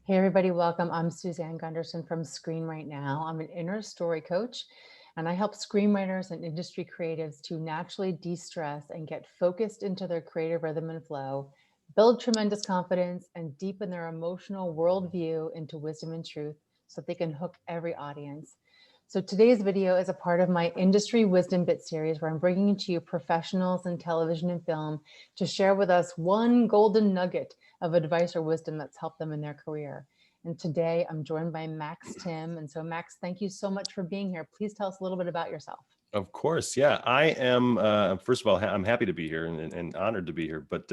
Hey everybody, welcome. I'm Suzanne Gundersen from Screenwritenow. I'm an inner story coach, and I help screenwriters and industry creatives to naturally de-stress and get focused into their creative rhythm and flow, build tremendous confidence, and deepen their emotional worldview into wisdom and truth so they can hook every audience. So today's video is a part of my Industry Wisdom Bit series where I'm bringing to you professionals in television and film to share with us one golden nugget of advice or wisdom that's helped them in their career. And today I'm joined by Max Timm. And so Max, thank you so much for being here. Please tell us a little bit about yourself. Of course. Yeah, I am. First of all, I'm happy to be here and honored to be here. But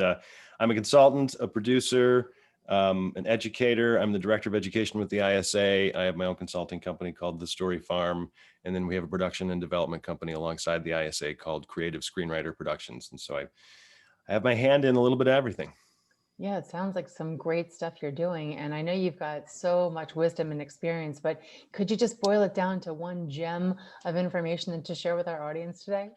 I'm a consultant, a producer, an educator. I'm the director of education with the ISA. I have my own consulting company called The Story Farm. And then we have a production and development company alongside the ISA called Creative Screenwriter Productions. And so I have my hand in a little bit of everything. Yeah, it sounds like some great stuff you're doing. And I know you've got so much wisdom and experience, but could you just boil it down to one gem of information to share with our audience today?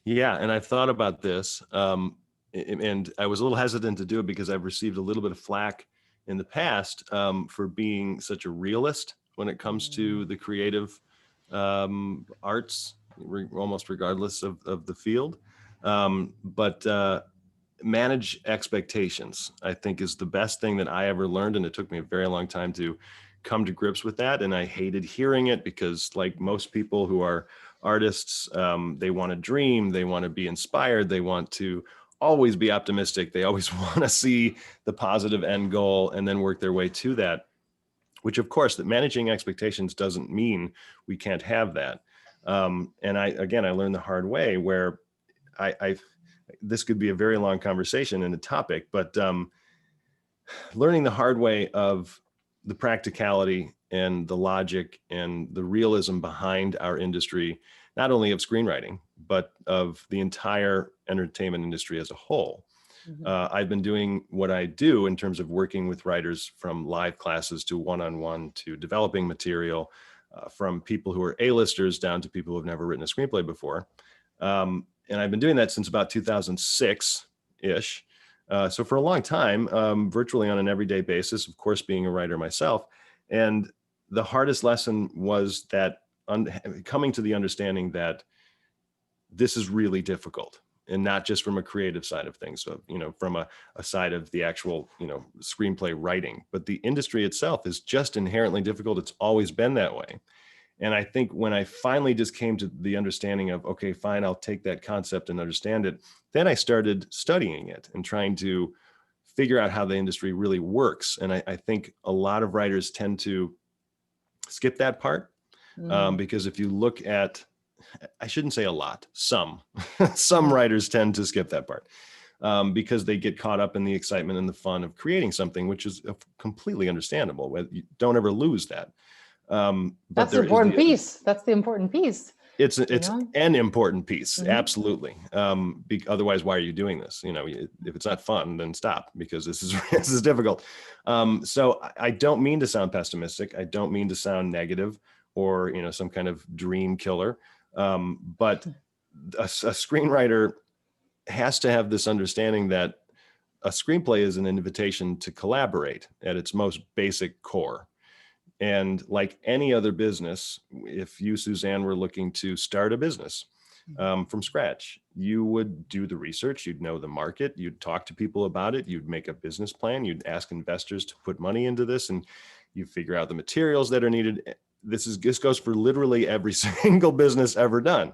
Yeah, and I've thought about this, and I was a little hesitant to do it because I've received a little bit of flack in the past for being such a realist when it comes to Mm. the creative arts, almost regardless of the field. But manage expectations, I think, is the best thing that I ever learned, and it took me a very long time to come to grips with that. And I hated hearing it because, like most people who are artists, they want to dream, they want to be inspired, they want to always be optimistic, they always want to see the positive end goal and then work their way to that. Which, of course, that managing expectations doesn't mean we can't have that. And I learned the hard way where I this could be a very long conversation and a topic, but learning the hard way of the practicality and the logic and the realism behind our industry, not only of screenwriting, but of the entire entertainment industry as a whole. Mhm. I've been doing what I do in terms of working with writers from live classes to one-on-one to developing material, from people who are A-listers down to people who have never written a screenplay before. And I've been doing that since about 2006-ish. So for a long time, virtually on an everyday basis, of course, being a writer myself. And the hardest lesson was that coming to the understanding that this is really difficult, and not just from a creative side of things, so, from a side of the actual, screenplay writing, but the industry itself is just inherently difficult. It's always been that way. And I think when I finally just came to the understanding of, okay, fine, I'll take that concept and understand it, then I started studying it and trying to figure out how the industry really works. And I think a lot of writers tend to skip that part, Mm. because if you look at, I shouldn't say a lot, some, some Mhm. writers tend to skip that part. Because they get caught up in the excitement and the fun of creating something, which is completely understandable. You don't ever lose that. But That's the there is important the other. piece. That's the important piece, you It's know? an important piece, Mhm. absolutely. Otherwise, why are you doing this? If it's not fun, then stop, because this is this is difficult. So I don't mean to sound pessimistic. I don't mean to sound negative or some kind of dream killer. But a screenwriter has to have this understanding that a screenplay is an invitation to collaborate at its most basic core. And like any other business, if you, Suzanne, were looking to start a business from scratch, you would do the research, you'd know the market, you'd talk to people about it, you'd make a business plan, you'd ask investors to put money into this, and you figure out the materials that are needed. This goes for literally every single business ever done.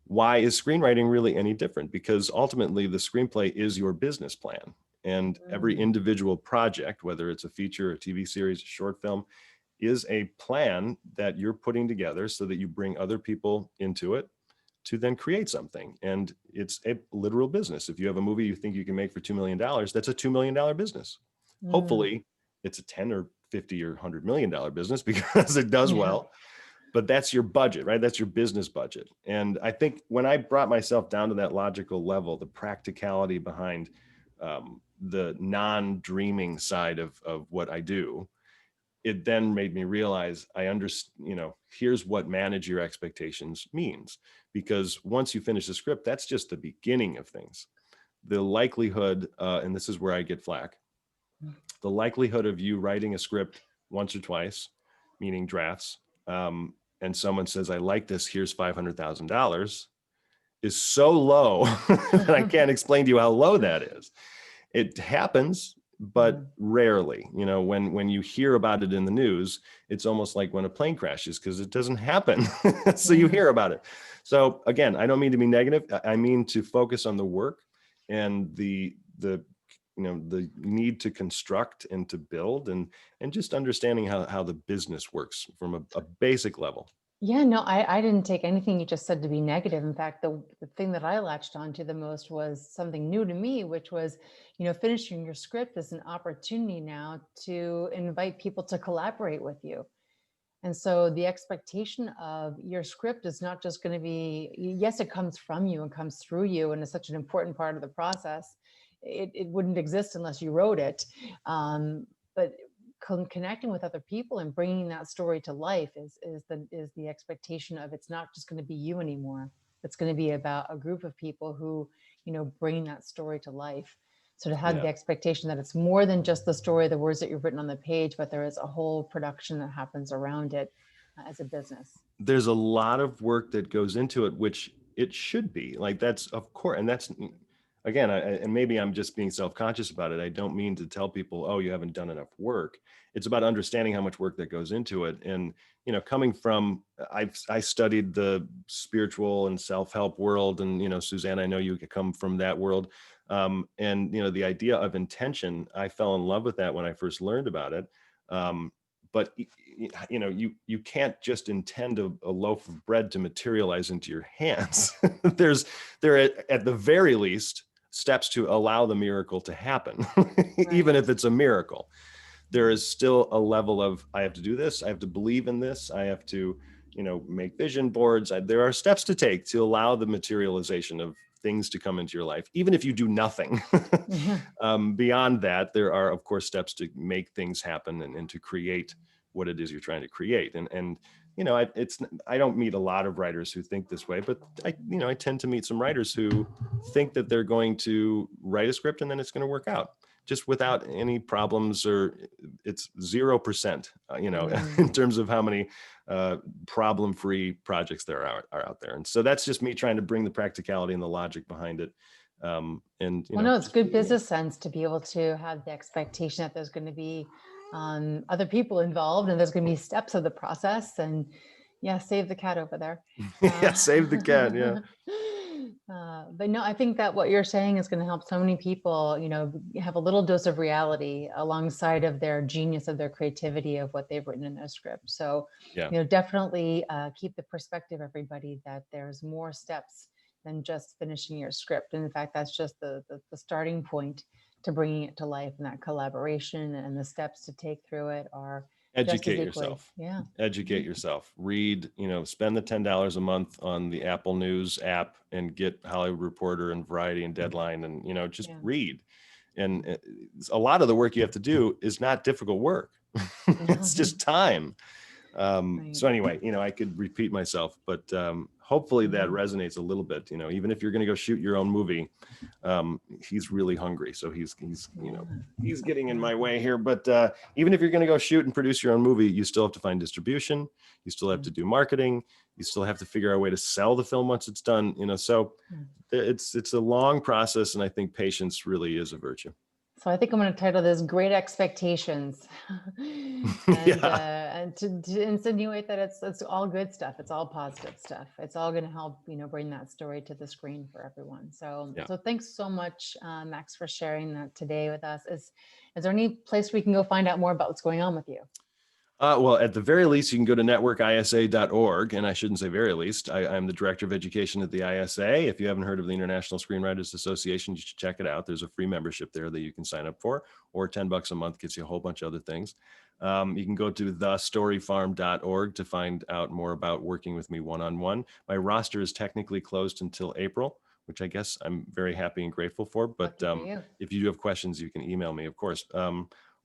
Why is screenwriting really any different? Because ultimately the screenplay is your business plan. And every Mm. individual project, whether it's a feature, a TV series, a short film, is a plan that you're putting together so that you bring other people into it to then create something. And it's a literal business. If you have a movie you think you can make for $2 million, that's a $2 million business. Mm. Hopefully it's a 10 or 50 or $100 million business because it does Yeah. well, but that's your budget, right? That's your business budget. And I think when I brought myself down to that logical level, the practicality behind the non-dreaming side of what I do, it then made me realize I understand, here's what manage your expectations means. Because once you finish the script, that's just the beginning of things. The likelihood, and this is where I get flack, the likelihood of you writing a script once or twice, meaning drafts, and someone says, I like this, here's $500,000, is so low that I can't explain to you how low that is. It happens, but rarely. You know, when you hear about it in the news, it's almost like when a plane crashes, because it doesn't happen. So you hear about it. So again, I don't mean to be negative. I mean to focus on the work and the need to construct and to build, and just understanding how the business works from a basic level. Yeah, no, I didn't take anything you just said to be negative. In fact, the thing that I latched onto the most was something new to me, which was, finishing your script is an opportunity now to invite people to collaborate with you. And so the expectation of your script is not just going to be, yes, it comes from you and comes through you, and is such an important part of the process. It wouldn't exist unless you wrote it. But connecting with other people and bringing that story to life is the expectation of, it's not just going to be you anymore. It's going to be about a group of people who, bring that story to life. So to have the expectation that it's more than just the story, the words that you've written on the page, but there is a whole production that happens around it as a business. There's a lot of work that goes into it, which it should be. Like, that's, of course, and that's, again, and maybe I'm just being self-conscious about it. I don't mean to tell people, oh, you haven't done enough work. It's about understanding how much work that goes into it. And, coming from, I studied the spiritual and self-help world. And, Suzanne, I know you come from that world. And, the idea of intention, I fell in love with that when I first learned about it. But you can't just intend a loaf of bread to materialize into your hands. There are, at the very least, steps to allow the miracle to happen. Even if it's a miracle, there is still a level of, I have to do this, I have to believe in this, I have to make vision boards. There are steps to take to allow the materialization of things to come into your life, even if you do nothing. Beyond that, there are, of course, steps to make things happen and to create what it is you're trying to create. And I don't meet a lot of writers who think this way, but I tend to meet some writers who think that they're going to write a script and then it's going to work out just without any problems, or it's 0%, in terms of how many problem-free projects there are out there. And so that's just me trying to bring the practicality and the logic behind it. It's good business sense to be able to have the expectation that there's going to be other people involved, and there's going to be steps of the process. And save the cat over there. Save the cat. But no, I think that what you're saying is going to help so many people, have a little dose of reality alongside of their genius, of their creativity, of what they've written in their script. So, definitely keep the perspective, everybody, that there's more steps than just finishing your script. And in fact, that's just the starting point to bringing it to life, and that collaboration and the steps to take through it are educate yourself. Educate yourself. Read, spend the $10 a month on the Apple News app and get Hollywood Reporter and Variety and Deadline, and just read. And a lot of the work you have to do is not difficult work. It's just time. So anyway, I could repeat myself, but hopefully that resonates a little bit. Even if you're going to go shoot your own movie, he's really hungry, so he's getting in my way here. But even if you're going to go shoot and produce your own movie, you still have to find distribution. You still have to do marketing. You still have to figure out a way to sell the film once it's done. So it's a long process, and I think patience really is a virtue. So I think I'm going to title this "Great Expectations," and to insinuate that it's all good stuff. It's all positive stuff. It's all going to help, bring that story to the screen for everyone. So thanks so much, Max, for sharing that today with us. Is there any place we can go find out more about what's going on with you? Well, at the very least, you can go to networkisa.org. And I shouldn't say very least. I'm the director of education at the ISA. If you haven't heard of the International Screenwriters Association, you should check it out. There's a free membership there that you can sign up for, or $10 a month gets you a whole bunch of other things. You can go to thestoryfarm.org to find out more about working with me one-on-one. My roster is technically closed until April, which I guess I'm very happy and grateful for. But if you do have questions, you can email me, of course.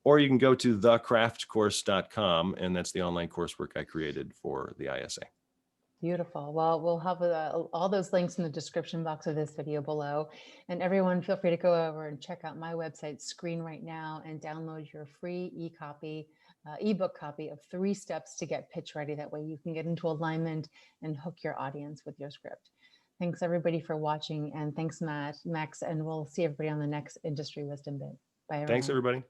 Or you can go to thecraftcourse.com, and that's the online coursework I created for the ISA. Beautiful. Well, we'll have all those links in the description box of this video below. And everyone, feel free to go over and check out my website, Screenwritenow, and download your free ebook copy of 3 steps to get pitch ready. That way you can get into alignment and hook your audience with your script. Thanks everybody for watching, and thanks Max, and we'll see everybody on the next Industry Wisdom Bit. Bye everyone. Thanks everybody.